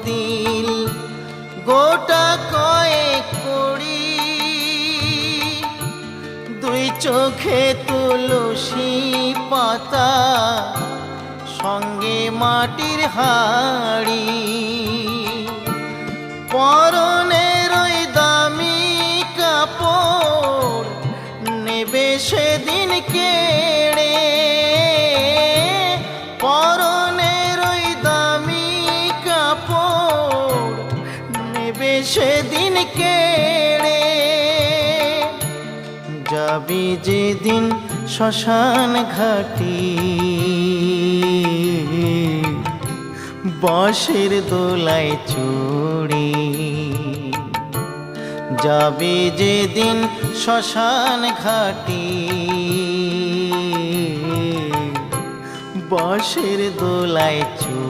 তিল গোটা কয়েক কড়ি, দুই চোখে তুলসী পাতা সঙ্গে মাটির হাড়ি, পরনের ওই দামি কাপড় নেবে সেদিন কেড়ে, পরনের ওই দামি কাপড় নেবে সেদিন কেড়ে। যাবি যেদিন শ্মশান ঘাটি, বাঁশের দোলায় চড়ে, যাবি যেদিন শ্মশান ঘাটি, বাঁশের দোলায় চড়ে।